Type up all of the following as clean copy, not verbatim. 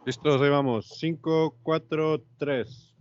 Listos, ahí vamos. 5, 4, 3.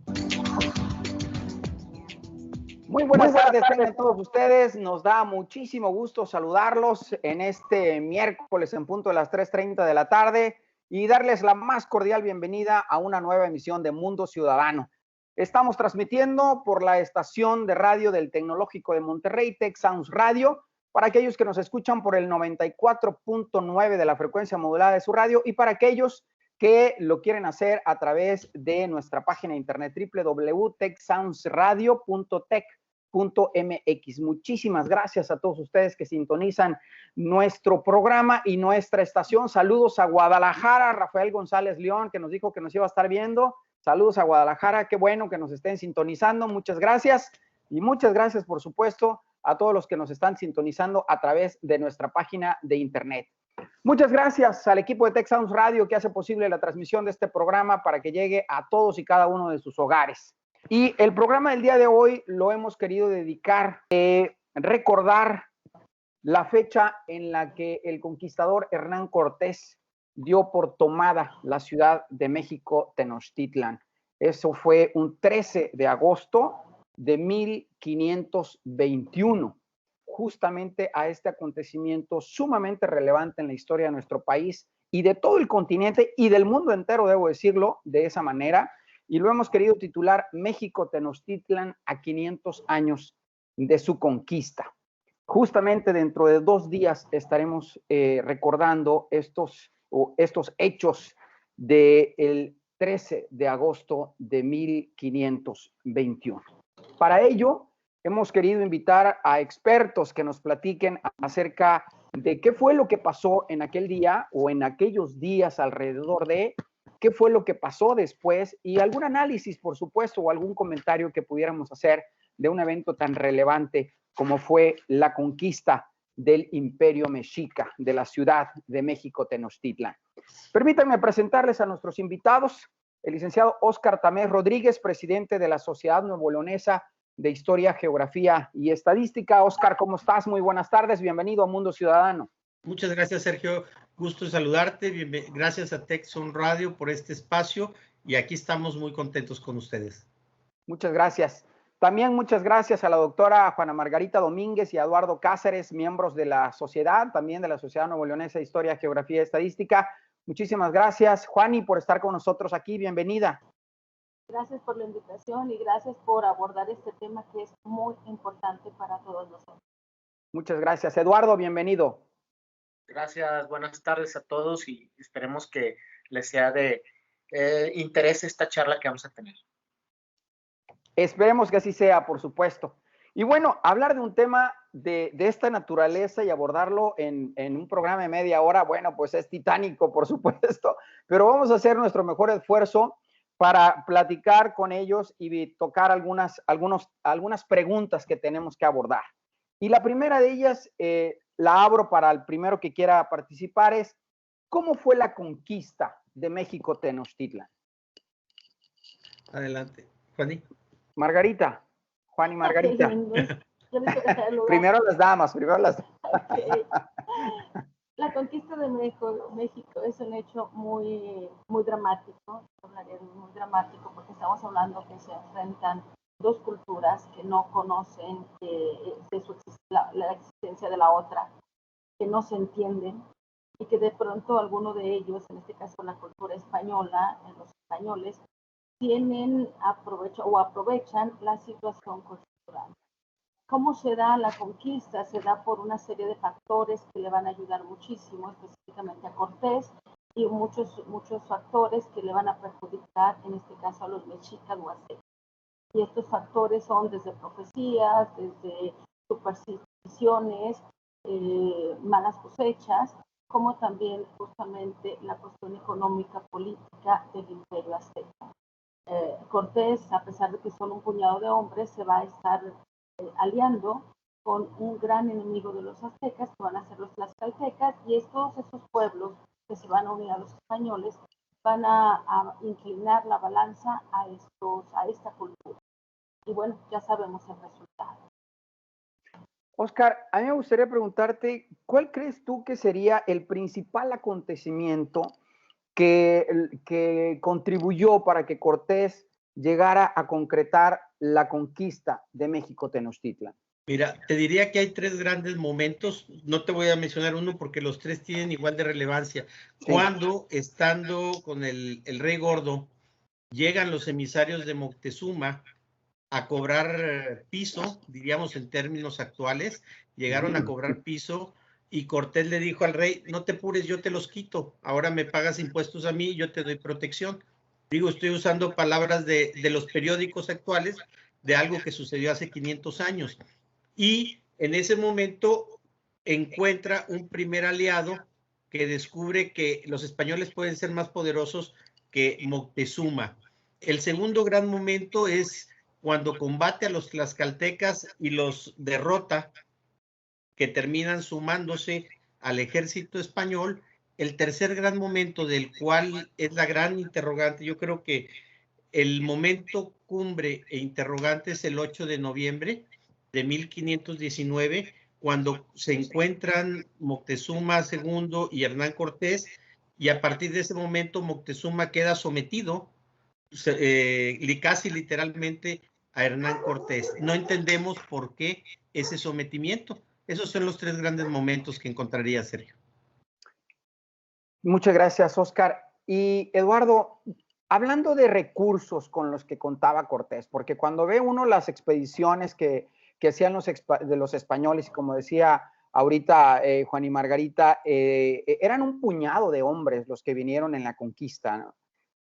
Muy buenas tardes, tengan todos ustedes. Nos da muchísimo gusto saludarlos en este miércoles en punto de las 3:30 de la tarde y darles la más cordial bienvenida a una nueva emisión de Mundo Ciudadano. Estamos transmitiendo por la estación de radio del Tecnológico de Monterrey, Tech Sounds Radio, para aquellos que nos escuchan por el 94.9 de la frecuencia modulada de su radio y para aquellos que lo quieren hacer a través de nuestra página de internet www.techsoundsradio.tech.mx. Muchísimas gracias a todos ustedes que sintonizan nuestro programa y nuestra estación. Saludos a Guadalajara, Rafael González León, que nos dijo que nos iba a estar viendo. Saludos a Guadalajara, qué bueno que nos estén sintonizando, muchas gracias. Y muchas gracias, por supuesto, a todos los que nos están sintonizando a través de nuestra página de internet. Muchas gracias al equipo de Tech Sounds Radio que hace posible la transmisión de este programa para que llegue a todos y cada uno de sus hogares. Y el programa del día de hoy lo hemos querido dedicar a recordar la fecha en la que el conquistador Hernán Cortés dio por tomada la Ciudad de México, Tenochtitlan. Eso fue un 13 de agosto de 1521. Justamente a este acontecimiento sumamente relevante en la historia de nuestro país y de todo el continente y del mundo entero, debo decirlo de esa manera, y lo hemos querido titular México Tenochtitlan a 500 años de su conquista. Justamente dentro de 2 días estaremos recordando estos hechos del 13 de agosto de 1521. Para ello, hemos querido invitar a expertos que nos platiquen acerca de qué fue lo que pasó en aquel día o en aquellos días alrededor de qué fue lo que pasó después y algún análisis, por supuesto, o algún comentario que pudiéramos hacer de un evento tan relevante como fue la conquista del Imperio Mexica de la Ciudad de México, Tenochtitlan. Permítanme presentarles a nuestros invitados, el licenciado Óscar Tamés Rodríguez, presidente de la Sociedad Nuevo Leonesa de Historia, Geografía y Estadística. Óscar, ¿cómo estás? Muy buenas tardes, bienvenido a Mundo Ciudadano. Muchas gracias, Sergio. Gusto saludarte. Gracias a Tech Sounds Radio por este espacio y aquí estamos muy contentos con ustedes. Muchas gracias. También muchas gracias a la doctora Juana Margarita Domínguez y a Eduardo Cáceres, miembros de la sociedad, también de la Sociedad Nuevo Leonesa de Historia, Geografía y Estadística. Muchísimas gracias, Juani, por estar con nosotros aquí. Bienvenida. Gracias por la invitación y gracias por abordar este tema que es muy importante para todos nosotros. Muchas gracias. Eduardo, bienvenido. Gracias, buenas tardes a todos y esperemos que les sea de interés esta charla que vamos a tener. Esperemos que así sea, por supuesto. Y bueno, hablar de un tema de esta naturaleza y abordarlo en un programa de media hora, bueno, pues es titánico, por supuesto, pero vamos a hacer nuestro mejor esfuerzo para platicar con ellos y tocar algunas preguntas que tenemos que abordar. Y la primera de ellas, la abro para el primero que quiera participar, es ¿cómo fue la conquista de México Tenochtitlan? Adelante, Juani. Margarita, Juan y Margarita. Primero las damas, Okay. La conquista de México es un hecho muy dramático, hablaré de muy dramático porque estamos hablando que se enfrentan dos culturas que no conocen la existencia de la otra, que no se entienden y que de pronto alguno de ellos, en este caso la cultura española, los españoles, aprovechan la situación cultural. ¿Cómo se da la conquista? Se da por una serie de factores que le van a ayudar muchísimo, específicamente a Cortés, y muchos factores que le van a perjudicar, en este caso a los mexicas o aztecas. Y estos factores son desde profecías, desde supersticiones, malas cosechas, como también justamente la cuestión económica política del imperio azteca. Cortés, a pesar de que son un puñado de hombres, se va a estar aliando con un gran enemigo de los aztecas, que van a ser los tlaxcaltecas, y esos pueblos que se van a unir a los españoles van a inclinar la balanza a esta cultura. Y bueno, ya sabemos el resultado. Óscar, a mí me gustaría preguntarte, ¿cuál crees tú que sería el principal acontecimiento que contribuyó para que Cortés llegara a concretar la conquista de México Tenochtitlan? Mira, te diría que hay tres grandes momentos. No te voy a mencionar uno porque los tres tienen igual de relevancia. Sí. Cuando, estando con el rey Gordo, llegan los emisarios de Moctezuma a cobrar piso, diríamos en términos actuales, llegaron a cobrar piso y Cortés le dijo al rey, no te apures, yo te los quito, ahora me pagas impuestos a mí y yo te doy protección. Digo, estoy usando palabras de los periódicos actuales, de algo que sucedió hace 500 años. Y en ese momento encuentra un primer aliado que descubre que los españoles pueden ser más poderosos que Moctezuma. El segundo gran momento es cuando combate a los tlaxcaltecas y los derrota, que terminan sumándose al ejército español. El tercer gran momento, del cual es la gran interrogante, yo creo que el momento cumbre e interrogante es el 8 de noviembre de 1519, cuando se encuentran Moctezuma II y Hernán Cortés, y a partir de ese momento Moctezuma queda sometido casi literalmente a Hernán Cortés. No entendemos por qué ese sometimiento. Esos son los tres grandes momentos que encontraría, Sergio. Muchas gracias, Oscar. Y Eduardo, hablando de recursos con los que contaba Cortés, porque cuando ve uno las expediciones que hacían los españoles, y como decía ahorita Juan y Margarita, eran un puñado de hombres los que vinieron en la conquista, ¿no?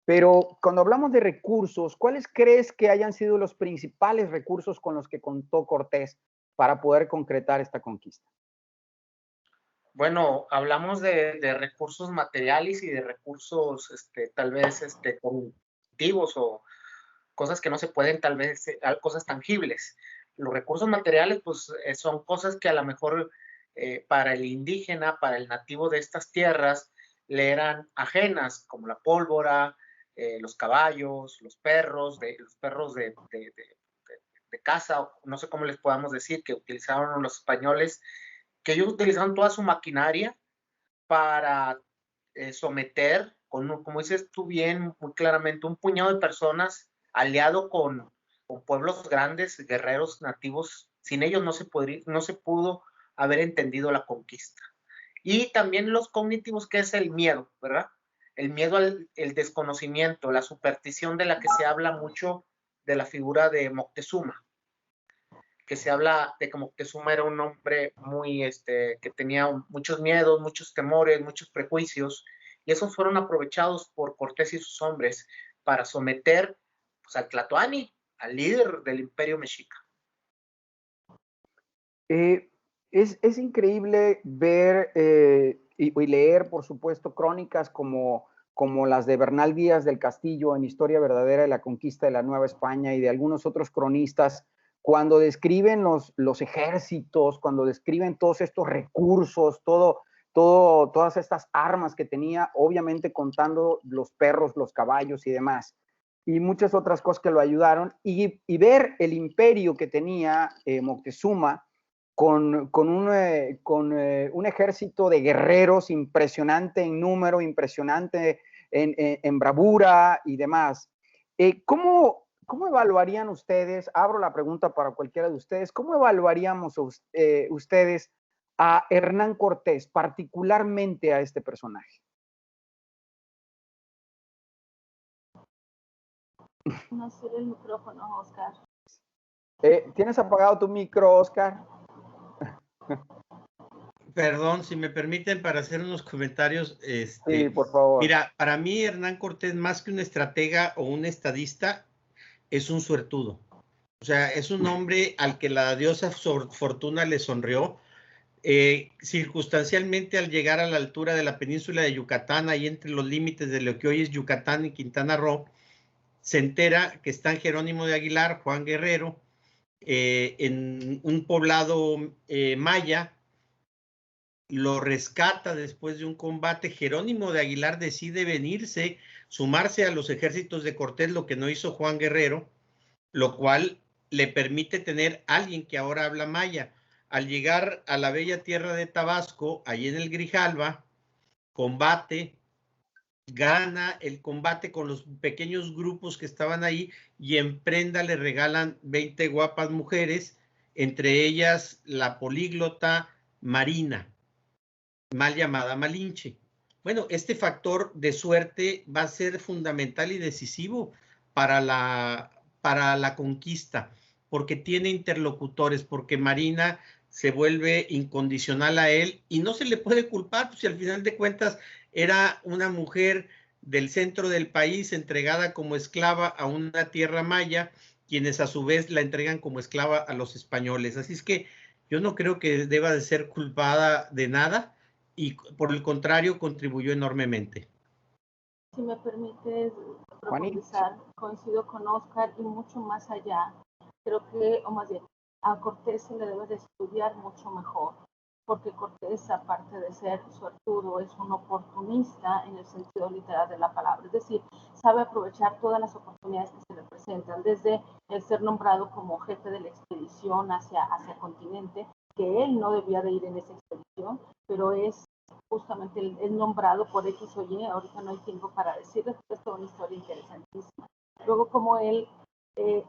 Pero cuando hablamos de recursos, ¿cuáles crees que hayan sido los principales recursos con los que contó Cortés para poder concretar esta conquista? Bueno, hablamos de recursos materiales y de recursos tal vez cognitivos o cosas que no se pueden, tal vez cosas tangibles. Los recursos materiales pues son cosas que a lo mejor para el indígena, para el nativo de estas tierras, le eran ajenas, como la pólvora, los caballos, los perros de caza, no sé cómo les podamos decir, que utilizaron los españoles, que ellos utilizaron toda su maquinaria para someter, como dices tú bien, muy claramente, un puñado de personas aliado con pueblos grandes, guerreros nativos. Sin ellos no se pudo haber entendido la conquista. Y también los cognitivos, que es el miedo, ¿verdad? El miedo al desconocimiento, la superstición de la que se habla mucho de la figura de Moctezuma, que se habla de que Moctezuma era un hombre muy, que tenía muchos miedos, muchos temores, muchos prejuicios, y esos fueron aprovechados por Cortés y sus hombres para someter pues, al Tlatoani, al líder del imperio mexica. Es increíble ver y leer, por supuesto, crónicas como las de Bernal Díaz del Castillo en Historia Verdadera de la Conquista de la Nueva España, y de algunos otros cronistas, cuando describen los ejércitos, cuando describen todos estos recursos, todas estas armas que tenía, obviamente contando los perros, los caballos y demás, y muchas otras cosas que lo ayudaron, y ver el imperio que tenía Moctezuma, con un ejército de guerreros impresionante en número, impresionante en bravura y demás. ¿Cómo evaluarían ustedes, abro la pregunta para cualquiera de ustedes, cómo evaluaríamos ustedes a Hernán Cortés, particularmente a este personaje? No sirve el micrófono, Oscar. ¿Tienes apagado tu micro, Oscar? Perdón, si me permiten, para hacer unos comentarios. Sí, por favor. Mira, para mí Hernán Cortés, más que un estratega o un estadista, es un suertudo. O sea, es un hombre al que la diosa Fortuna le sonrió. Circunstancialmente, al llegar a la altura de la península de Yucatán, ahí entre los límites de lo que hoy es Yucatán y Quintana Roo, se entera que están Jerónimo de Aguilar, Juan Guerrero, en un poblado maya. Lo rescata después de un combate. Jerónimo de Aguilar decide venirse, sumarse a los ejércitos de Cortés, lo que no hizo Juan Guerrero, lo cual le permite tener a alguien que ahora habla maya. Al llegar a la bella tierra de Tabasco, allí en el Grijalva, combate, gana el combate con los pequeños grupos que estaban ahí, y en prenda le regalan 20 guapas mujeres, entre ellas la políglota Marina, mal llamada Malinche. Bueno, este factor de suerte va a ser fundamental y decisivo para la conquista, porque tiene interlocutores, porque Marina se vuelve incondicional a él y no se le puede culpar, pues si al final de cuentas era una mujer del centro del país entregada como esclava a una tierra maya, quienes a su vez la entregan como esclava a los españoles. Así es que yo no creo que deba de ser culpada de nada, y por el contrario contribuyó enormemente. Si me permites profundizar, coincido con Oscar y mucho más allá. Creo que, o más bien, a Cortés se le debe de estudiar mucho mejor, porque Cortés, aparte de ser suertudo, es un oportunista en el sentido literal de la palabra. Es decir, sabe aprovechar todas las oportunidades que se le presentan, desde el ser nombrado como jefe de la expedición hacia continente, que él no debía de ir en esa expedición, pero es justamente el nombrado por X o Y. Ahorita no hay tiempo para decirles, pero es toda una historia interesantísima. Luego, como él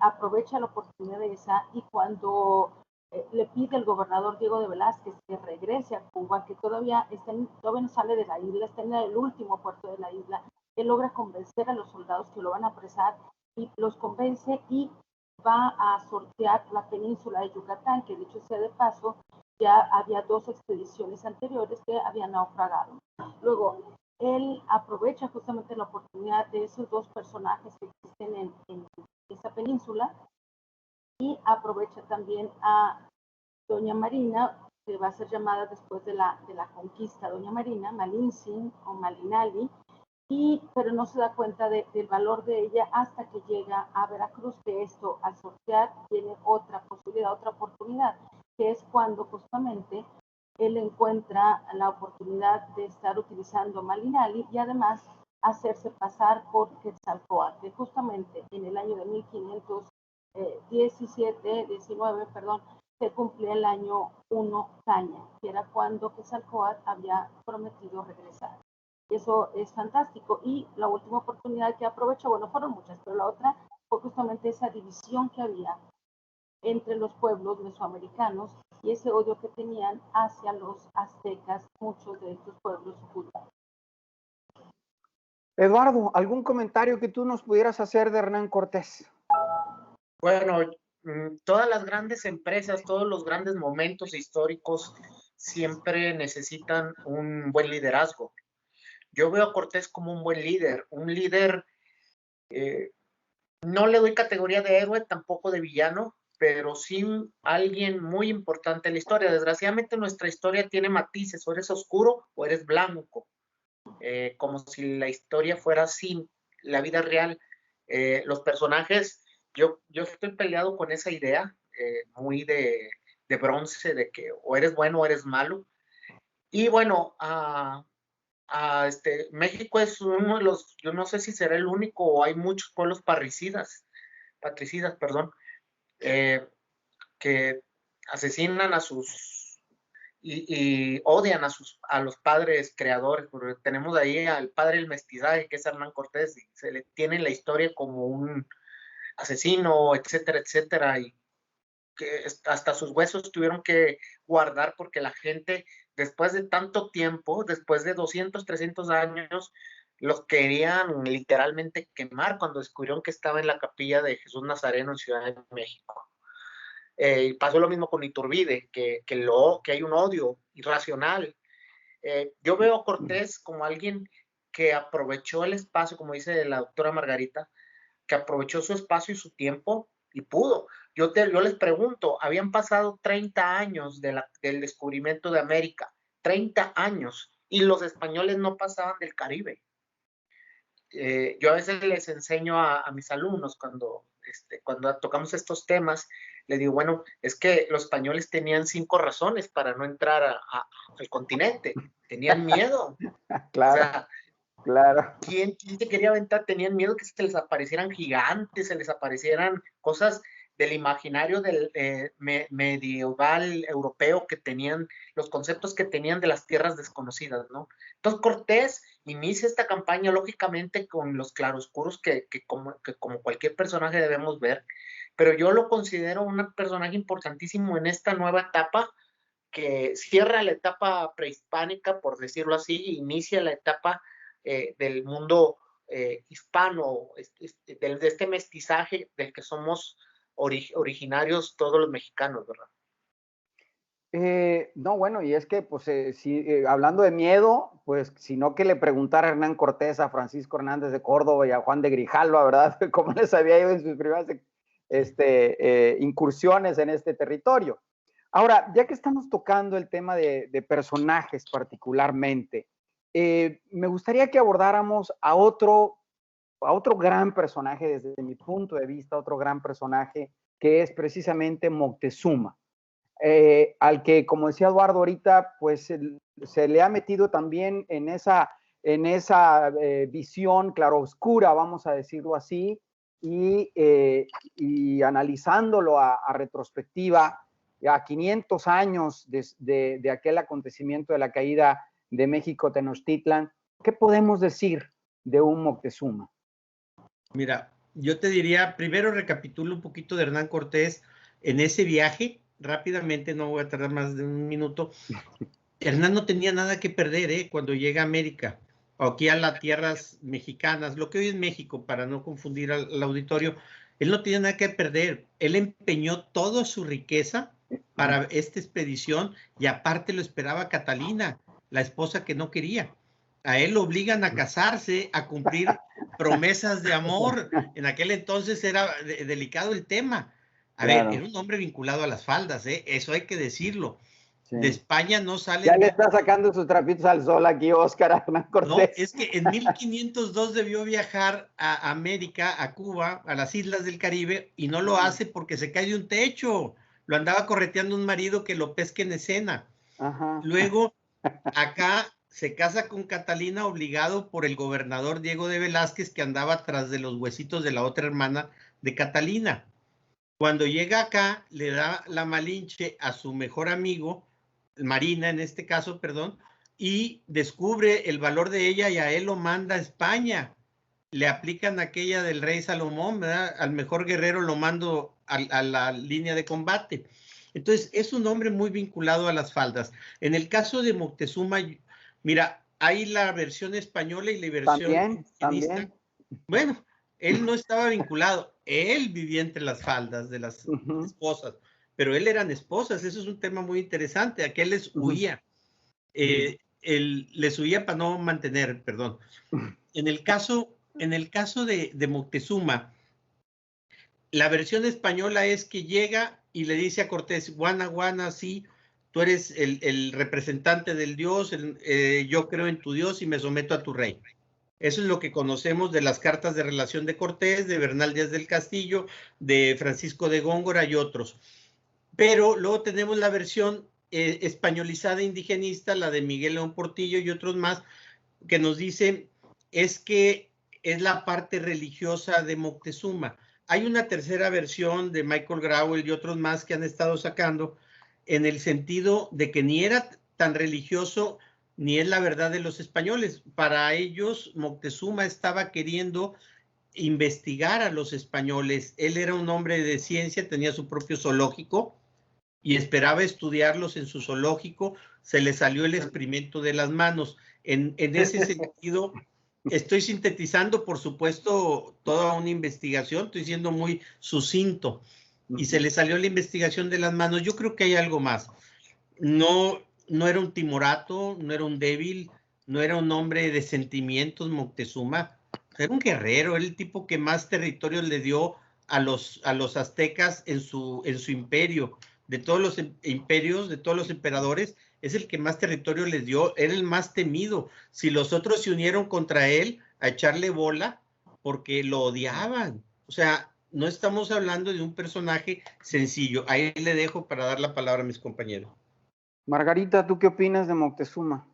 aprovecha la oportunidad de esa, y cuando le pide al gobernador Diego de Velázquez que regrese a Cuba, que todavía no sale de la isla, está en el último puerto de la isla, él logra convencer a los soldados que lo van a apresar, y los convence y va a sortear la península de Yucatán, que dicho sea de paso, ya había 2 expediciones anteriores que habían naufragado. Luego, él aprovecha justamente la oportunidad de esos 2 personajes que existen en esa península, y aprovecha también a Doña Marina, que va a ser llamada después de la conquista Doña Marina, Malintzin o Malinali, pero no se da cuenta del valor de ella hasta que llega a Veracruz, que esto al sortear tiene otra posibilidad, otra oportunidad, que es cuando justamente él encuentra la oportunidad de estar utilizando Malinali y además hacerse pasar por Quetzalcóatl, que justamente en el año de 19, se cumplía el año 1 Caña, que era cuando Quetzalcóatl había prometido regresar. Eso es fantástico. Y la última oportunidad que aprovechó, bueno, fueron muchas, pero la otra fue justamente esa división que había entre los pueblos mesoamericanos y ese odio que tenían hacia los aztecas, muchos de estos pueblos judíos. Eduardo, ¿algún comentario que tú nos pudieras hacer de Hernán Cortés? Bueno, todas las grandes empresas, todos los grandes momentos históricos siempre necesitan un buen liderazgo. Yo veo a Cortés como un buen líder, no le doy categoría de héroe, tampoco de villano, pero sí alguien muy importante en la historia. Desgraciadamente nuestra historia tiene matices, o eres oscuro o eres blanco, como si la historia fuera así, la vida real. Los personajes, yo estoy peleado con esa idea, muy de bronce, de que o eres bueno o eres malo. Y bueno, México es uno de los, yo no sé si será el único o hay muchos pueblos patricidas, que asesinan a sus y odian a los padres creadores, porque tenemos ahí al padre del mestizaje, que es Hernán Cortés, y se le tiene en la historia como un asesino, etcétera, etcétera, y que hasta sus huesos tuvieron que guardar porque la gente, después de tanto tiempo, después de 200, 300 años, los querían literalmente quemar cuando descubrieron que estaba en la capilla de Jesús Nazareno en Ciudad de México. Y pasó lo mismo con Iturbide, que hay un odio irracional. Yo veo a Cortés como alguien que aprovechó el espacio, como dice la doctora Margarita, que aprovechó su espacio y su tiempo y pudo. Yo les pregunto, habían pasado 30 años del descubrimiento de América, 30 años, y los españoles no pasaban del Caribe. Yo a veces les enseño a mis alumnos cuando tocamos estos temas, les digo, bueno, es que los españoles tenían 5 razones para no entrar al continente. Tenían miedo. Claro. O sea, claro. ¿Quién se quería aventar? Tenían miedo que se les aparecieran gigantes, se les aparecieran cosas del imaginario del medieval europeo que tenían, los conceptos que tenían de las tierras desconocidas, ¿no? Entonces Cortés inicia esta campaña lógicamente con los claroscuros que como cualquier personaje debemos ver, pero yo lo considero un personaje importantísimo en esta nueva etapa que cierra la etapa prehispánica, por decirlo así, e inicia la etapa del mundo hispano, de este mestizaje del que somos originarios todos los mexicanos, ¿verdad? No, bueno, y es que, pues, hablando de miedo, pues, sino que le preguntara a Hernán Cortés, a Francisco Hernández de Córdoba y a Juan de Grijalva, ¿verdad? Cómo les había ido en sus primeras incursiones en este territorio. Ahora, ya que estamos tocando el tema de personajes particularmente, me gustaría que abordáramos a otro gran personaje desde mi punto de vista, otro gran personaje que es precisamente Moctezuma, al que, como decía Eduardo ahorita, pues se le ha metido también en esa visión claroscura, vamos a decirlo así, y analizándolo a retrospectiva, a 500 años de aquel acontecimiento de la caída de México Tenochtitlan, ¿qué podemos decir de un Moctezuma? Mira, yo te diría, primero recapitulo un poquito de Hernán Cortés en ese viaje, rápidamente, no voy a tardar más de un minuto. Hernán no tenía nada que perder, cuando llega a América, o aquí a las tierras mexicanas, lo que hoy es México, para no confundir al auditorio, él no tenía nada que perder. Él empeñó toda su riqueza para esta expedición y aparte lo esperaba Catalina, la esposa que no quería. A él lo obligan a casarse, a cumplir promesas de amor. En aquel entonces era delicado el tema. A Claro. ver, era un hombre vinculado a las faldas, eso hay que decirlo. Sí. De España no salen. Ya le está sacando sus trapitos al sol aquí Óscar Hernán Cortés. No, es que en 1502 debió viajar a América, a Cuba, a las islas del Caribe, y no lo hace porque se cae de un techo. Lo andaba correteando un marido que lo pesca en escena. Ajá. Luego, acá se casa con Catalina obligado por el gobernador Diego de Velázquez, que andaba tras de los huesitos de la otra hermana de Catalina. Cuando llega acá, le da la Malinche a su mejor amigo, Marina en este caso, perdón, y descubre el valor de ella y a él lo manda a España. Le aplican aquella del rey Salomón, ¿verdad? Al mejor guerrero lo mando a la línea de combate. Entonces, es un hombre muy vinculado a las faldas. En el caso de Moctezuma, mira, hay la versión española y la versión también. Bueno, él no estaba vinculado, él vivía entre las faldas de las esposas, pero él eran esposas, eso es un tema muy interesante, aquel les huía, él les huía para no mantener, perdón. En el caso de Moctezuma, la versión española es que llega y le dice a Cortés, Guana, Guana, sí, tú eres el representante del Dios, yo creo en tu Dios y me someto a tu rey. Eso es lo que conocemos de las cartas de relación de Cortés, de Bernal Díaz del Castillo, de Francisco de Góngora y otros. Pero luego tenemos la versión españolizada indigenista, la de Miguel León Portillo y otros más, que nos dicen es que es la parte religiosa de Moctezuma. Hay una tercera versión de Michael Grauel y otros más que han estado sacando en el sentido de que ni era tan religioso ni es la verdad de los españoles. Para ellos, Moctezuma estaba queriendo investigar a los españoles. Él era un hombre de ciencia, tenía su propio zoológico y esperaba estudiarlos en su zoológico. Se le salió el experimento de las manos. En ese sentido, estoy sintetizando, por supuesto, toda una investigación. Estoy siendo muy sucinto. Y se le salió la investigación de las manos. Yo creo que hay algo más. No era un timorato, no era un débil, no era un hombre de sentimientos Moctezuma, era un guerrero, era el tipo que más territorio le dio a los aztecas en su imperio. De todos los imperios, de todos los emperadores, es el que más territorio les dio, era el más temido. Si los otros se unieron contra él a echarle bola, porque lo odiaban. O sea, no estamos hablando de un personaje sencillo. Ahí le dejo para dar la palabra a mis compañeros. Margarita, ¿tú qué opinas de Moctezuma?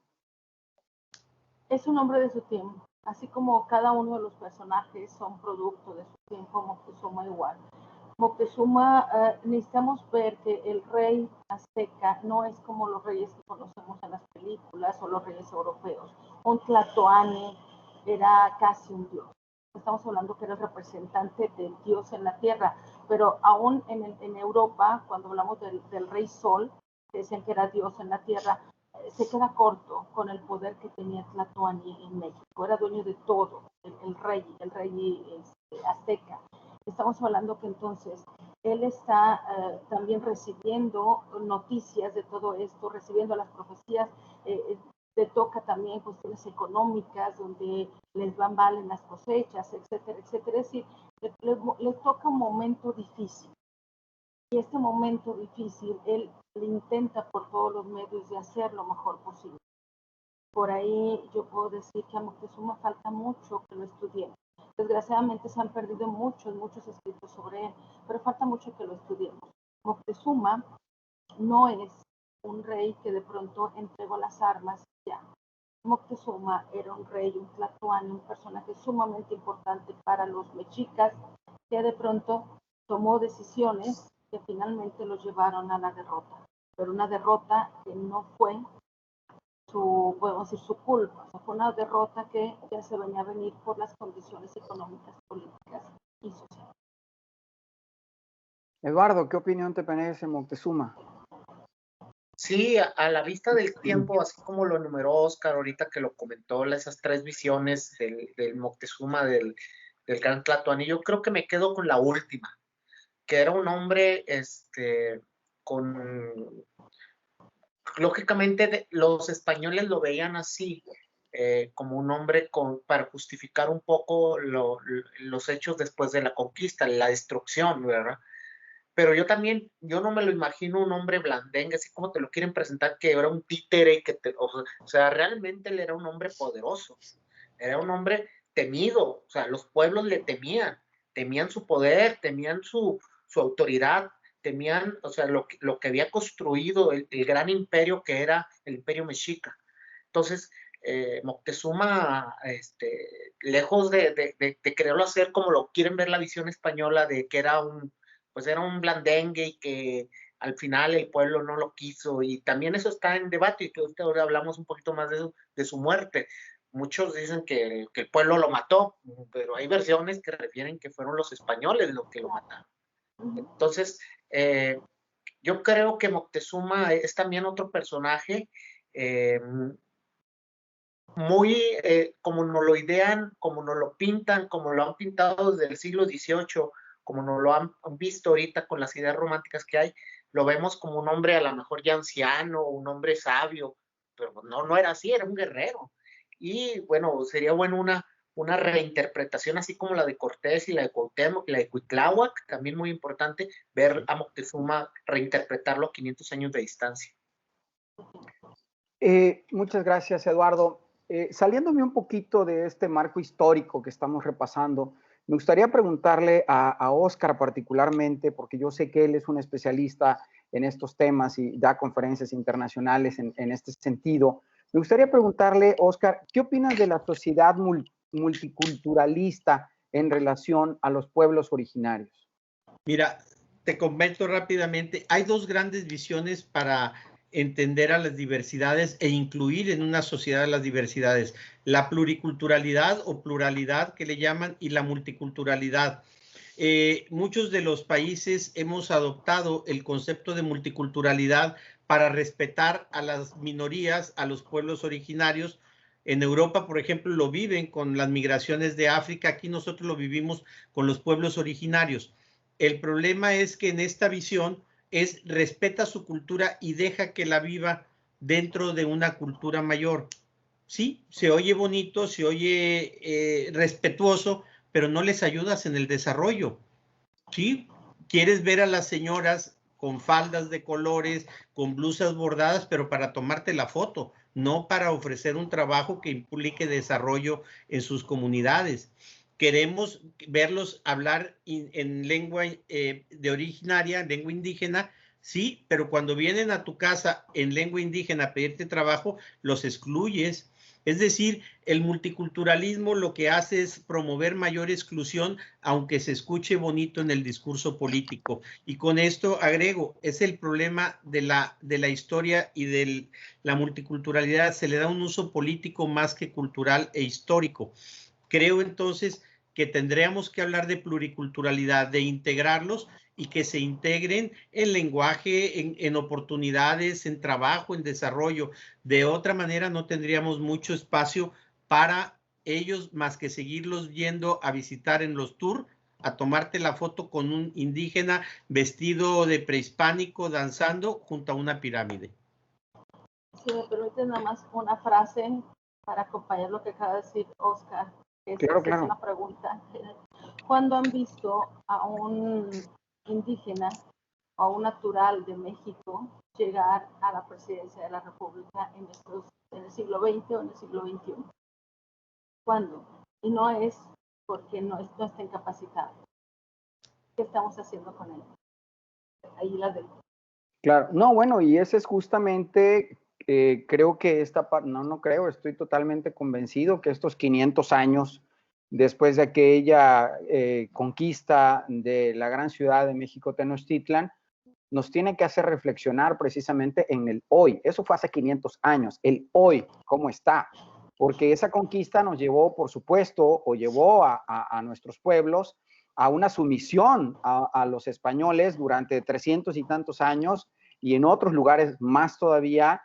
Es un hombre de su tiempo, así como cada uno de los personajes son producto de su tiempo, Moctezuma igual. Moctezuma, necesitamos ver que el rey azteca no es como los reyes que conocemos en las películas o los reyes europeos. Un tlatoani era casi un dios. Estamos hablando que era el representante del dios en la tierra, pero aún en Europa, cuando hablamos del rey Sol, que decían que era dios en la tierra, se queda corto con el poder que tenía Tlatoani en México. Era dueño de todo, el rey azteca. Estamos hablando que entonces él está también recibiendo noticias de todo esto, recibiendo las profecías, le toca también cuestiones económicas donde les van mal en las cosechas, etcétera, etcétera. Es decir, le toca un momento difícil. Y este momento difícil, él le intenta por todos los medios de hacer lo mejor posible. Por ahí yo puedo decir que a Moctezuma falta mucho que lo estudiemos. Desgraciadamente se han perdido muchos escritos sobre él, pero falta mucho que lo estudiemos. Moctezuma no es un rey que de pronto entregó las armas ya. Moctezuma era un rey, un tlatoani, un personaje sumamente importante para los mexicas, que de pronto tomó decisiones que finalmente los llevaron a la derrota. Pero una derrota que no fue podemos decir, su culpa. O sea, fue una derrota que ya se venía a venir por las condiciones económicas, políticas y sociales. Eduardo, ¿qué opinión te merece Moctezuma? Sí, a la vista del tiempo, así como lo enumeró Oscar ahorita que lo comentó, esas tres visiones del Moctezuma, del gran Tlatoani, yo creo que me quedo con la última, que era un hombre con... Lógicamente los españoles lo veían así, como un hombre para justificar un poco los hechos después de la conquista, la destrucción, ¿verdad? Pero yo no me lo imagino un hombre blandengue, así como te lo quieren presentar, que era un títere, o sea, realmente él era un hombre poderoso, era un hombre temido, o sea, los pueblos le temían su poder, temían su autoridad, temían, o sea, lo que había construido el gran imperio que era el imperio mexica. Entonces, Moctezuma, lejos de quererlo hacer como lo quieren ver la visión española, de que era un blandengue y que al final el pueblo no lo quiso, y también eso está en debate, y que ahora hablamos un poquito más de su muerte. Muchos dicen que el pueblo lo mató, pero hay versiones que refieren que fueron los españoles los que lo mataron. Entonces, yo creo que Moctezuma es también otro personaje muy como nos lo idean, como nos lo pintan, como lo han pintado desde el siglo XVIII, como nos lo han visto ahorita con las ideas románticas que hay, lo vemos como un hombre a lo mejor ya anciano, un hombre sabio, pero no era así, era un guerrero. Y bueno, sería bueno una reinterpretación así como la de Cortés y la de Cuauhtémoc y la de Cuitláhuac, también muy importante, ver a Moctezuma reinterpretarlo a 500 años de distancia. Muchas gracias, Eduardo. Saliéndome un poquito de este marco histórico que estamos repasando, me gustaría preguntarle a Oscar particularmente, porque yo sé que él es un especialista en estos temas y da conferencias internacionales en este sentido. Me gustaría preguntarle, Oscar, ¿qué opinas de la sociedad multiculturalista en relación a los pueblos originarios? Mira, te comento rápidamente, hay dos grandes visiones para entender a las diversidades e incluir en una sociedad las diversidades: la pluriculturalidad o pluralidad que le llaman, y la multiculturalidad. Muchos de los países hemos adoptado el concepto de multiculturalidad para respetar a las minorías, a los pueblos originarios. En Europa, por ejemplo, lo viven con las migraciones de África. Aquí nosotros lo vivimos con los pueblos originarios. El problema es que en esta visión respeta su cultura y deja que la viva dentro de una cultura mayor. Sí, se oye bonito, se oye respetuoso, pero no les ayudas en el desarrollo. Sí, quieres ver a las señoras con faldas de colores, con blusas bordadas, pero para tomarte la foto, no para ofrecer un trabajo que implique desarrollo en sus comunidades. Queremos verlos hablar en lengua de originaria, lengua indígena, sí, pero cuando vienen a tu casa en lengua indígena a pedirte trabajo, los excluyes. Es decir, el multiculturalismo lo que hace es promover mayor exclusión, aunque se escuche bonito en el discurso político. Y con esto agrego, es el problema de la historia y de la multiculturalidad. Se le da un uso político más que cultural e histórico. Creo entonces que tendríamos que hablar de pluriculturalidad, de integrarlos y que se integren en lenguaje, en oportunidades, en trabajo, en desarrollo. De otra manera no tendríamos mucho espacio para ellos más que seguirlos yendo a visitar en los tours, a tomarte la foto con un indígena vestido de prehispánico danzando junto a una pirámide. Si me permiten nada más una frase para acompañar lo que acaba de decir Oscar. Claro. Es una pregunta. ¿Cuándo han visto a un indígena o a un natural de México llegar a la presidencia de la República en el siglo XX o en el siglo XXI? ¿Cuándo? Y no es porque no está incapacitado. ¿Qué estamos haciendo con él? Ahí la dejo. Claro, no, bueno, y ese es justamente, creo que esta parte, no creo, estoy totalmente convencido que estos 500 años después de aquella conquista de la gran ciudad de México, Tenochtitlan, nos tiene que hacer reflexionar precisamente en el hoy. Eso fue hace 500 años, el hoy, ¿cómo está? Porque esa conquista nos llevó, por supuesto, o llevó a nuestros pueblos a una sumisión a los españoles durante 300 y tantos años y en otros lugares más todavía,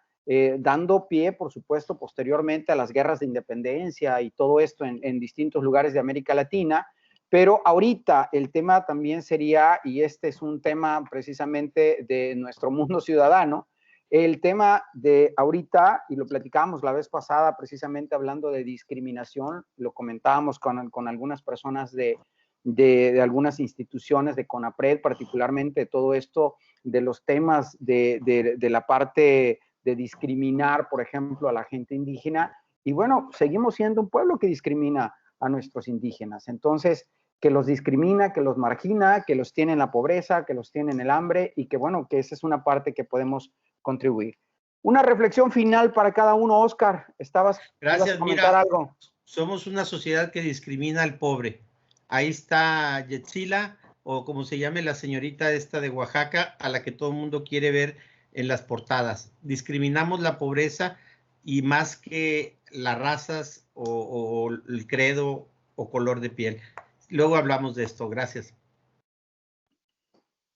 dando pie, por supuesto, posteriormente a las guerras de independencia y todo esto en distintos lugares de América Latina. Pero ahorita el tema también sería, y este es un tema precisamente de nuestro mundo ciudadano, el tema de ahorita, y lo platicábamos la vez pasada precisamente hablando de discriminación, lo comentábamos con algunas personas de algunas instituciones de CONAPRED, particularmente todo esto de los temas de la parte de discriminar, por ejemplo, a la gente indígena. Y bueno, seguimos siendo un pueblo que discrimina a nuestros indígenas. Entonces, que los discrimina, que los margina, que los tiene en la pobreza, que los tiene en el hambre y que bueno, que esa es una parte que podemos contribuir. Una reflexión final para cada uno, Oscar. ¿Ibas a comentar algo? Somos una sociedad que discrimina al pobre. Ahí está Yetzila, o como se llame la señorita esta de Oaxaca, a la que todo el mundo quiere ver en las portadas. Discriminamos la pobreza y más que las razas o el credo o color de piel. Luego hablamos de esto. Gracias.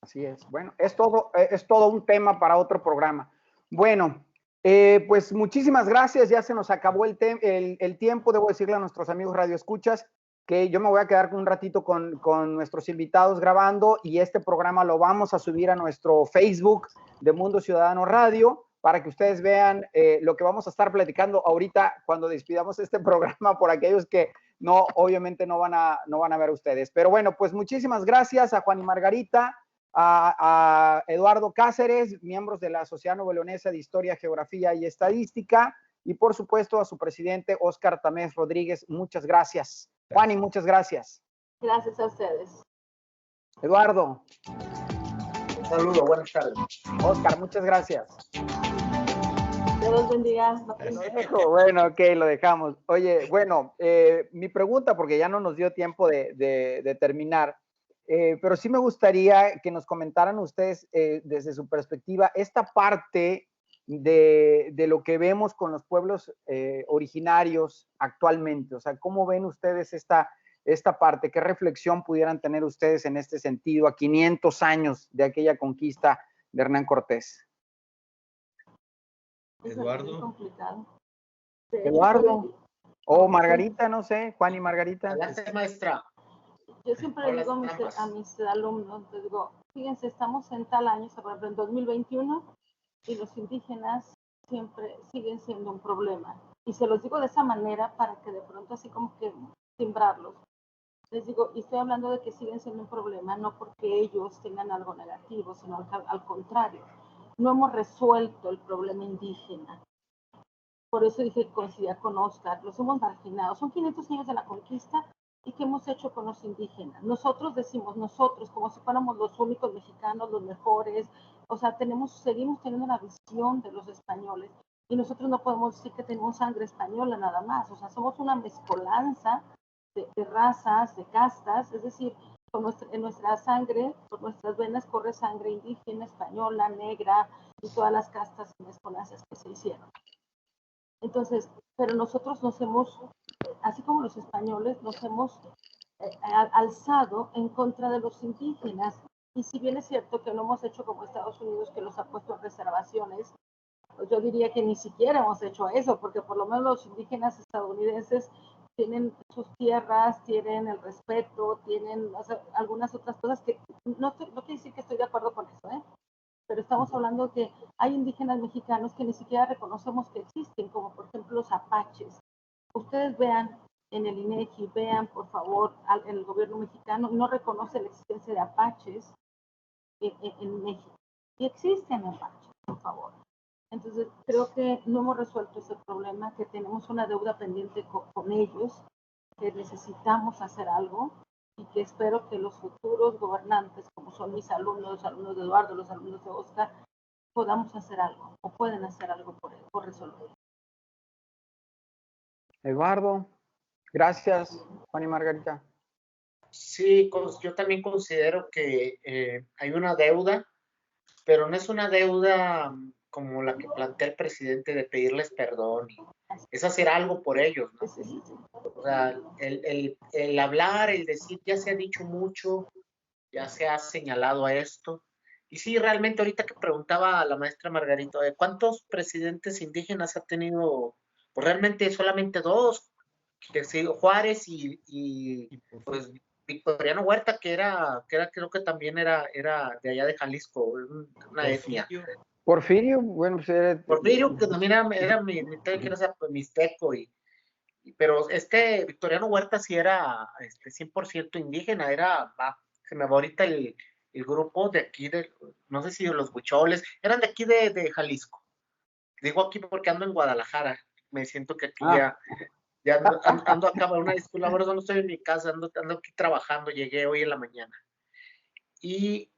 Así es. Bueno, es todo un tema para otro programa. Bueno, pues muchísimas gracias. Ya se nos acabó el tiempo. Debo decirle a nuestros amigos radioescuchas que yo me voy a quedar un ratito con nuestros invitados grabando y este programa lo vamos a subir a nuestro Facebook de Mundo Ciudadano Radio para que ustedes vean lo que vamos a estar platicando ahorita cuando despidamos este programa por aquellos que no, obviamente no van a ver ustedes. Pero bueno, pues muchísimas gracias a Juan y Margarita, a Eduardo Cáceres, miembros de la Sociedad Nuevo-Leonesa de Historia, Geografía y Estadística, y por supuesto a su presidente, Óscar Tamés Rodríguez. Muchas gracias. Juan, y muchas gracias. Gracias a ustedes. Eduardo. Un saludo, buenas tardes. Óscar, muchas gracias. Dios los bendiga. Bueno, ok, lo dejamos. Oye, bueno, mi pregunta, porque ya no nos dio tiempo de terminar, pero sí me gustaría que nos comentaran ustedes desde su perspectiva esta parte de lo que vemos con los pueblos originarios actualmente. O sea, ¿cómo ven ustedes esta parte? ¿Qué reflexión pudieran tener ustedes en este sentido a 500 años de aquella conquista de Hernán Cortés? Eduardo. Eduardo. O Margarita, no sé, Juan y Margarita. Adelante, maestra. Yo siempre digo a mis alumnos, les digo, fíjense, estamos en tal año, por ejemplo, en 2021, y los indígenas siempre siguen siendo un problema. Y se los digo de esa manera para que de pronto así como que timbrarlos. Les digo, y estoy hablando de que siguen siendo un problema, no porque ellos tengan algo negativo, sino al contrario. No hemos resuelto el problema indígena. Por eso dije, coincidía con Oscar, los hemos marginado. Son 500 años de la conquista, ¿y qué hemos hecho con los indígenas? Nosotros decimos, nosotros, como si fuéramos los únicos mexicanos, los mejores, o sea, seguimos teniendo la visión de los españoles, Y nosotros no podemos decir que tenemos sangre española nada más, o sea, somos una mezcolanza de razas, de castas, es decir, en nuestra sangre, por nuestras venas corre sangre indígena, española, negra y todas las castas y mezcolanzas que se hicieron. Entonces, pero nosotros nos hemos, así como los españoles, nos hemos alzado en contra de los indígenas. Y si bien es cierto que no hemos hecho como Estados Unidos, que los ha puesto en reservaciones, pues yo diría que ni siquiera hemos hecho eso, porque por lo menos los indígenas estadounidenses tienen sus tierras, tienen el respeto, tienen, o sea, algunas otras cosas que no quiere decir que estoy de acuerdo con eso, ¿eh? Pero estamos hablando de que hay indígenas mexicanos que ni siquiera reconocemos que existen, como por ejemplo los apaches. Ustedes vean en el INEGI, vean por favor, el gobierno mexicano no reconoce la existencia de apaches en México. Y existen apaches, por favor. Entonces, creo que no hemos resuelto ese problema, que tenemos una deuda pendiente con ellos, que necesitamos hacer algo y que espero que los futuros gobernantes, como son mis alumnos, los alumnos de Eduardo, los alumnos de Oscar, podamos hacer algo o pueden hacer algo por resolver. Eduardo, gracias, Juan y Margarita. Sí, yo también considero que hay una deuda, pero no es una deuda como la que plantea el presidente de pedirles perdón. Es hacer algo por ellos, ¿no? O sea, el hablar, el decir, ya se ha dicho mucho, ya se ha señalado a esto. Y sí, realmente ahorita que preguntaba a la maestra Margarita, ¿cuántos presidentes indígenas ha tenido? Pues realmente solamente dos, que sí, Juárez y pues Victoriano Huerta, que era creo que también era de allá de Jalisco, una etnia. Porfirio, bueno, pues era... Porfirio, que también era mixteco, pero Victoriano Huerta sí era 100% indígena, se me va ahorita el grupo de aquí, no sé si los huicholes, eran de aquí de Jalisco. Digo aquí porque ando en Guadalajara, me siento que aquí ya ando acá, una disculpa, ahora no estoy en mi casa, ando aquí trabajando, llegué hoy en la mañana. Y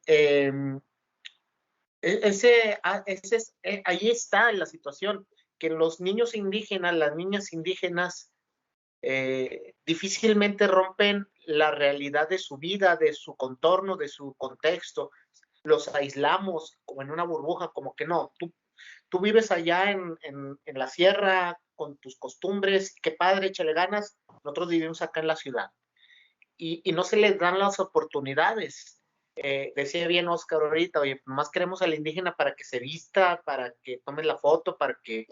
ahí está la situación, que los niños indígenas, las niñas indígenas, difícilmente rompen la realidad de su vida, de su contorno, de su contexto. Los aislamos como en una burbuja, como que no, tú vives allá en la sierra con tus costumbres, qué padre, échale ganas, nosotros vivimos acá en la ciudad. Y no se les dan las oportunidades. Decía bien Oscar ahorita, oye, más queremos al indígena para que se vista, para que tome la foto, para que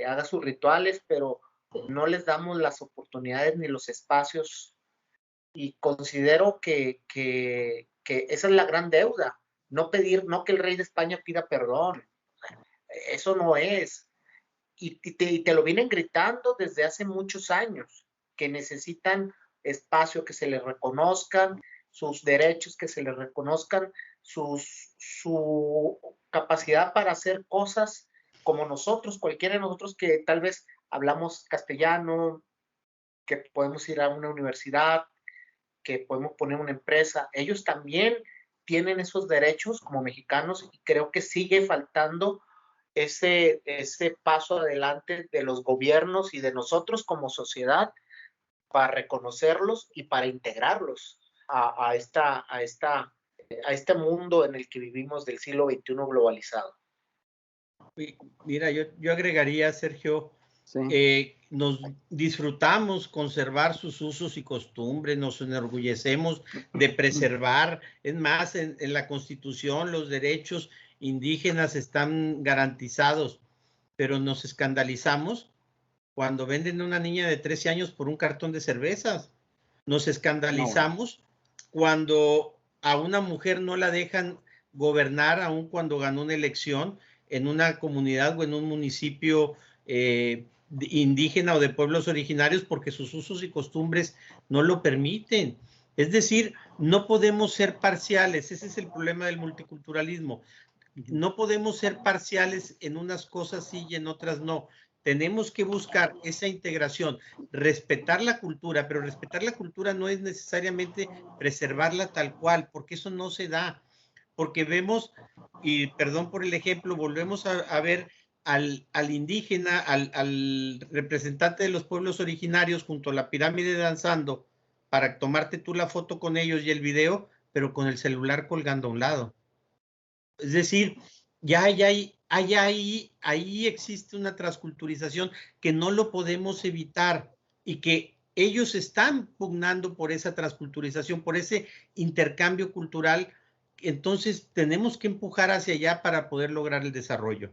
haga sus rituales, pero no les damos las oportunidades ni los espacios. Y considero que esa es la gran deuda, no que el rey de España pida perdón. Eso no es. Y te lo vienen gritando desde hace muchos años, que necesitan espacio, que se les reconozcan sus derechos, que se les reconozcan su capacidad para hacer cosas como nosotros, cualquiera de nosotros que tal vez hablamos castellano, que podemos ir a una universidad, que podemos poner una empresa. Ellos también tienen esos derechos como mexicanos y creo que sigue faltando ese paso adelante de los gobiernos y de nosotros como sociedad para reconocerlos y para integrarlos a este mundo en el que vivimos del siglo XXI globalizado. Mira, yo agregaría, Sergio, sí. Nos disfrutamos conservar sus usos y costumbres, nos enorgullecemos de preservar, es más, en la Constitución los derechos indígenas están garantizados, pero nos escandalizamos cuando venden a una niña de 13 años por un cartón de cervezas. Nos escandalizamos cuando a una mujer no la dejan gobernar, aun cuando ganó una elección en una comunidad o en un municipio indígena o de pueblos originarios, porque sus usos y costumbres no lo permiten. Es decir, no podemos ser parciales. Ese es el problema del multiculturalismo. No podemos ser parciales en unas cosas sí y en otras no. Tenemos que buscar esa integración, respetar la cultura, pero respetar la cultura no es necesariamente preservarla tal cual, porque eso no se da. Porque vemos, y perdón por el ejemplo, volvemos a ver al indígena, al representante de los pueblos originarios junto a la pirámide danzando para tomarte tú la foto con ellos y el video, pero con el celular colgando a un lado. Es decir, ahí existe una transculturización que no lo podemos evitar y que ellos están pugnando por esa transculturización, por ese intercambio cultural. Entonces tenemos que empujar hacia allá para poder lograr el desarrollo.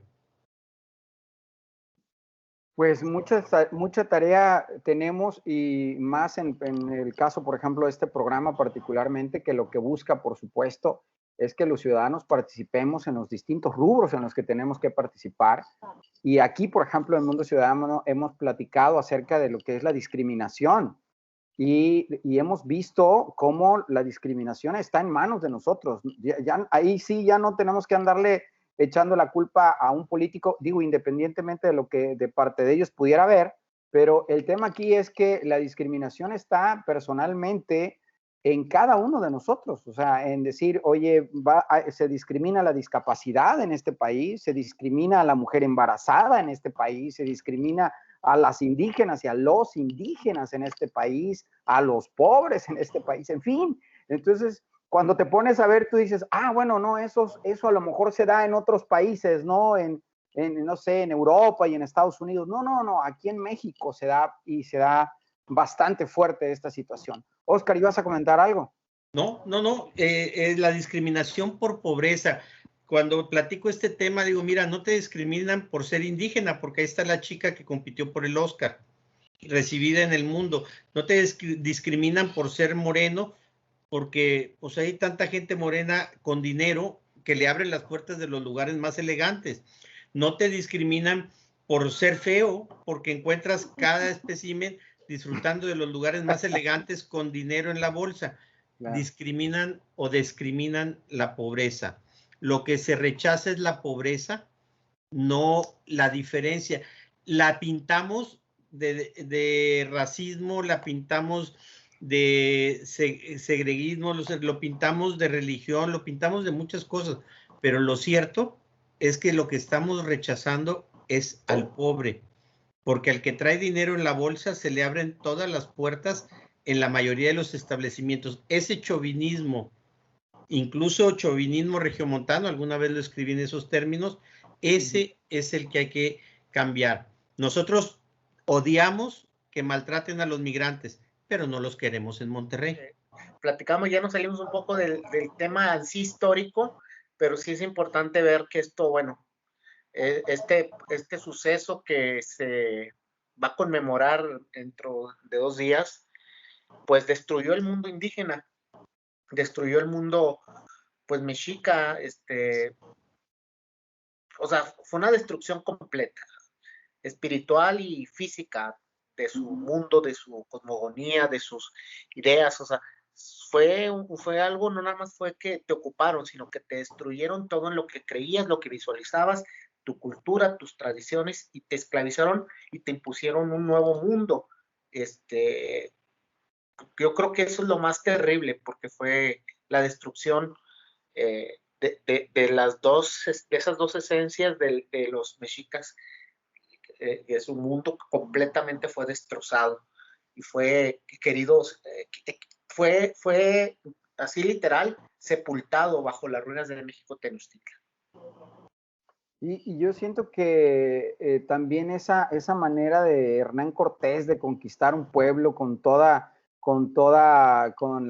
Pues mucha tarea tenemos y más en el caso, por ejemplo, de este programa particularmente, que lo que busca, por supuesto, es que los ciudadanos participemos en los distintos rubros en los que tenemos que participar. Y aquí, por ejemplo, en Mundo Ciudadano hemos platicado acerca de lo que es la discriminación y hemos visto cómo la discriminación está en manos de nosotros. Ahí sí ya no tenemos que andarle echando la culpa a un político, digo, independientemente de lo que de parte de ellos pudiera haber, pero el tema aquí es que la discriminación está personalmente en cada uno de nosotros, o sea, en decir, oye, se discrimina la discapacidad en este país, se discrimina a la mujer embarazada en este país, se discrimina a las indígenas y a los indígenas en este país, a los pobres en este país, en fin. Entonces, cuando te pones a ver, tú dices, bueno, no, eso a lo mejor se da en otros países, ¿no? No sé, en Europa y en Estados Unidos. No, aquí en México se da y se da bastante fuerte esta situación. Oscar, ¿ibas a comentar algo? No, la discriminación por pobreza. Cuando platico este tema, digo, mira, no te discriminan por ser indígena, porque ahí está la chica que compitió por el Oscar, recibida en el mundo. No te discriminan por ser moreno, porque pues hay tanta gente morena con dinero que le abren las puertas de los lugares más elegantes. No te discriminan por ser feo, porque encuentras cada espécimen disfrutando de los lugares más elegantes con dinero en la bolsa. Claro. Discriminan o discriminan la pobreza. Lo que se rechaza es la pobreza, no la diferencia. La pintamos de racismo, la pintamos de segreguismo, lo pintamos de religión, lo pintamos de muchas cosas, pero lo cierto es que lo que estamos rechazando es al pobre, porque al que trae dinero en la bolsa se le abren todas las puertas en la mayoría de los establecimientos. Ese chauvinismo, incluso chauvinismo regiomontano, alguna vez lo escribí en esos términos, ese es el que hay que cambiar. Nosotros odiamos que maltraten a los migrantes, pero no los queremos en Monterrey. Platicamos, ya nos salimos un poco del tema en sí histórico, pero sí es importante ver que esto, bueno, este suceso que se va a conmemorar dentro de 2 días, pues destruyó el mundo indígena, destruyó el mundo, pues mexica, o sea, fue una destrucción completa, espiritual y física de su mundo, de su cosmogonía, de sus ideas, o sea, fue algo, no nada más fue que te ocuparon, sino que te destruyeron todo en lo que creías, lo que visualizabas, tu cultura, tus tradiciones, y te esclavizaron y te impusieron un nuevo mundo. Yo creo que eso es lo más terrible, porque fue la destrucción de esas dos esencias de los mexicas. Su mundo completamente fue destrozado y fue, queridos, fue así literal, sepultado bajo las ruinas de México Tenochtitlan. Y yo siento que también esa manera de Hernán Cortés de conquistar un pueblo con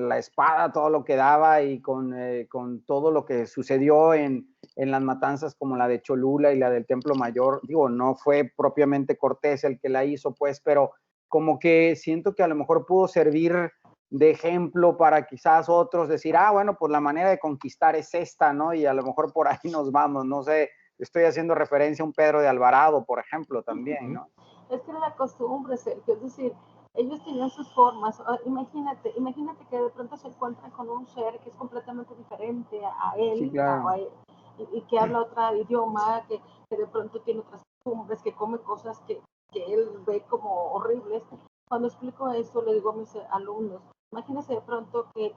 la espada, todo lo que daba y con todo lo que sucedió en las matanzas como la de Cholula y la del Templo Mayor, digo, no fue propiamente Cortés el que la hizo, pues, pero como que siento que a lo mejor pudo servir de ejemplo para quizás otros decir, bueno, pues la manera de conquistar es esta, ¿no? Y a lo mejor por ahí nos vamos, no sé. Estoy haciendo referencia a un Pedro de Alvarado, por ejemplo, también, ¿no? Es que era la costumbre, Sergio, es decir, ellos tenían sus formas. Imagínate que de pronto se encuentran con un ser que es completamente diferente a él, sí, claro. y que habla otro idioma, que de pronto tiene otras costumbres, que come cosas que él ve como horribles. Cuando explico esto, le digo a mis alumnos, Imagínense de pronto que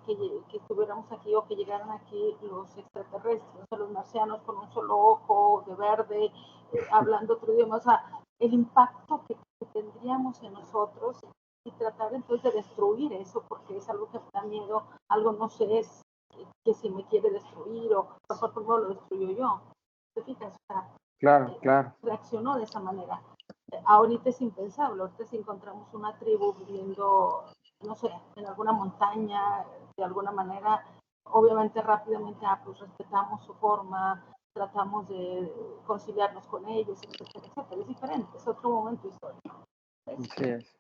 estuviéramos aquí o que llegaran aquí los extraterrestres, o los marcianos con un solo ojo de verde, hablando otro idioma, o sea, el impacto que tendríamos en nosotros y tratar entonces de destruir eso, porque es algo que me da miedo, algo no sé, es que si me quiere destruir o mejor primero lo destruyo yo. ¿Te fijas? O sea, Claro. reaccionó de esa manera. Ahorita es impensable, ahorita si encontramos una tribu viviendo, no sé, en alguna montaña, de alguna manera, obviamente rápidamente, pues respetamos su forma, tratamos de conciliarnos con ellos, etcétera, etcétera. Es diferente, es otro momento histórico. Así es.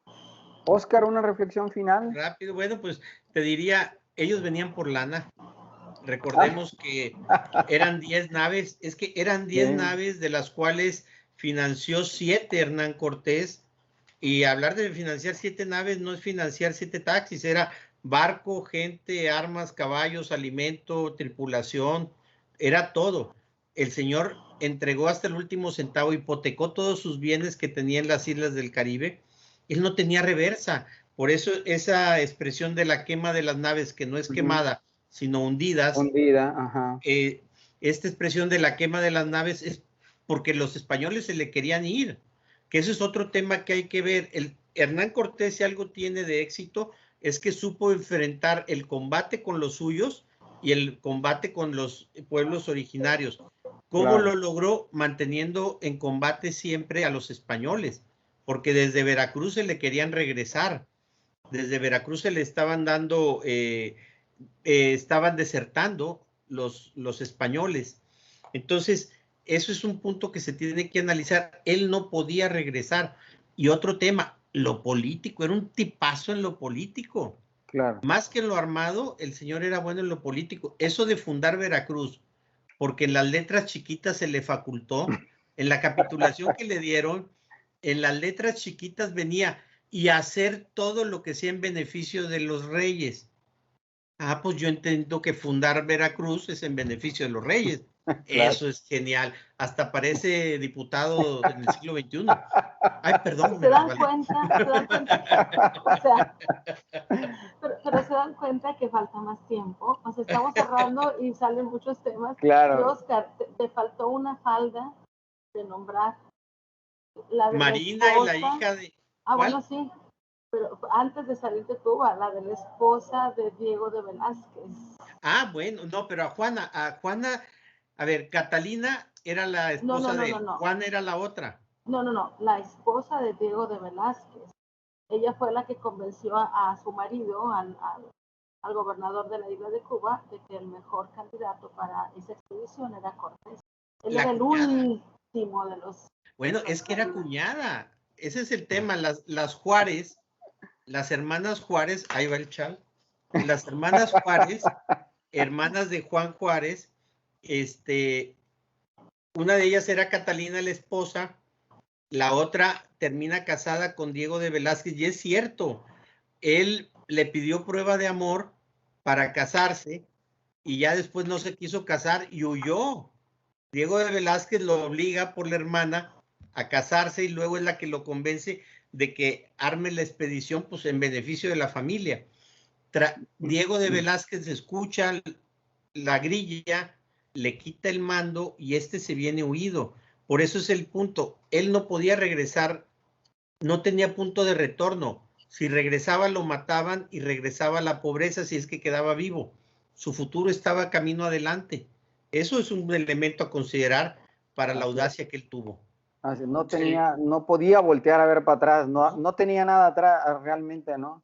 Oscar, una reflexión final. Rápido, bueno, pues te diría, ellos venían por lana. Recordemos que eran 10 naves, es que eran 10 naves de las cuales financió 7 Hernán Cortés, y hablar de financiar 7 naves no es financiar 7 taxis, era barco, gente, armas, caballos, alimento, tripulación, era todo. El señor entregó hasta el último centavo, hipotecó todos sus bienes que tenía en las islas del Caribe. Él no tenía reversa, por eso esa expresión de la quema de las naves, que no es quemada, sino hundidas. Ajá. Esta expresión de la quema de las naves es porque los españoles se le querían ir, que ese es otro tema que hay que ver. Hernán Cortés, si algo tiene de éxito, es que supo enfrentar el combate con los suyos y el combate con los pueblos originarios. ¿Cómo lo logró? Manteniendo en combate siempre a los españoles, porque desde Veracruz se le querían regresar, desde Veracruz se le estaban dando, estaban desertando los españoles. Entonces, eso es un punto que se tiene que analizar. Él no podía regresar. Y otro tema, lo político, era un tipazo en lo político. Claro. Más que en lo armado, el señor era bueno en lo político. Eso de fundar Veracruz, porque en las letras chiquitas se le facultó, en la capitulación que le dieron, en las letras chiquitas venía y hacer todo lo que sea en beneficio de los reyes. Ah, pues yo entiendo que fundar Veracruz es en beneficio de los reyes. Eso es genial. Hasta parece diputado en el siglo XXI. Ay, perdón. ¿Se dan cuenta? O sea, pero se dan cuenta que falta más tiempo. O sea, estamos cerrando y salen muchos temas. Claro. Y Oscar, te faltó una falda de nombrar. La de Marina la y la hija de... Ah, ¿cuál? bueno, sí. Pero antes de salir de Cuba, la de la esposa de Diego de Velázquez. Ah, bueno, no, pero a Juana, a ver, Catalina era la esposa de él, Juana era la otra. No, la esposa de Diego de Velázquez. Ella fue la que convenció a su marido, al gobernador de la isla de Cuba, de que el mejor candidato para esa expedición era Cortés. Él era el último de los... Bueno, es que era cuñada. Ese es el tema. Las Juárez, las hermanas Juárez, ahí va el chal. Las hermanas Juárez, hermanas de Juan Juárez, una de ellas era Catalina, la esposa, la otra termina casada con Diego de Velázquez, y es cierto, él le pidió prueba de amor para casarse y ya después no se quiso casar y huyó. Diego de Velázquez lo obliga por la hermana a casarse y luego es la que lo convence de que arme la expedición, pues en beneficio de la familia. Diego de Velázquez escucha la grilla, le quita el mando y se viene huido. Por eso es el punto. Él no podía regresar, no tenía punto de retorno. Si regresaba lo mataban y regresaba a la pobreza si es que quedaba vivo. Su futuro estaba camino adelante. Eso es un elemento a considerar para la audacia que él tuvo. No podía voltear a ver para atrás, no tenía nada atrás realmente, ¿no?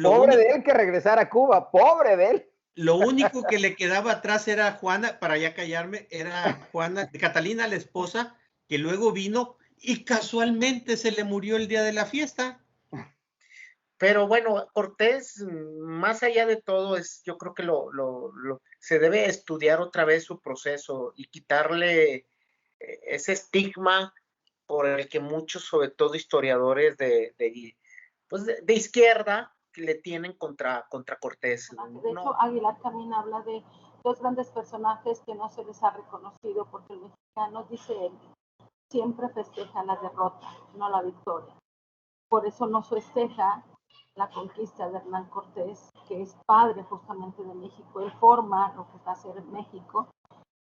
Pobre de él que regresara a Cuba, pobre de él. Lo único que le quedaba atrás era Juana, para ya callarme, era Juana, Catalina, la esposa, que luego vino y casualmente se le murió el día de la fiesta. Pero bueno, Cortés, más allá de todo, yo creo que se debe estudiar otra vez su proceso y quitarle ese estigma por el que muchos, sobre todo historiadores de izquierda, le tienen contra Cortés. De hecho, Aguilar también habla de dos grandes personajes que no se les ha reconocido, porque el mexicano, dice él, siempre festeja la derrota, no la victoria. Por eso no festeja la conquista de Hernán Cortés, que es padre justamente de México. Él forma lo que va a ser México.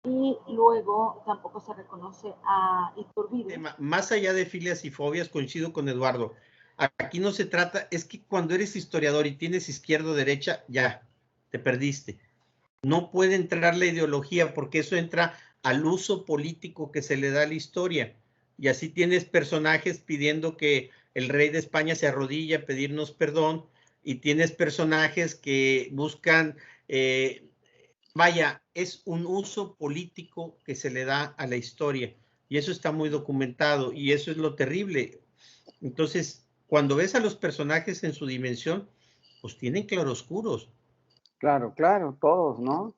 Y luego tampoco se reconoce a Iturbide. Más allá de filias y fobias, coincido con Eduardo. Aquí no se trata, es que cuando eres historiador y tienes izquierda o derecha, ya, te perdiste. No puede entrar la ideología porque eso entra al uso político que se le da a la historia. Y así tienes personajes pidiendo que el rey de España se arrodille a pedirnos perdón, y tienes personajes que buscan... vaya, es un uso político que se le da a la historia y eso está muy documentado y eso es lo terrible. Entonces, cuando ves a los personajes en su dimensión, pues tienen claroscuros. Claro, claro, todos, ¿no?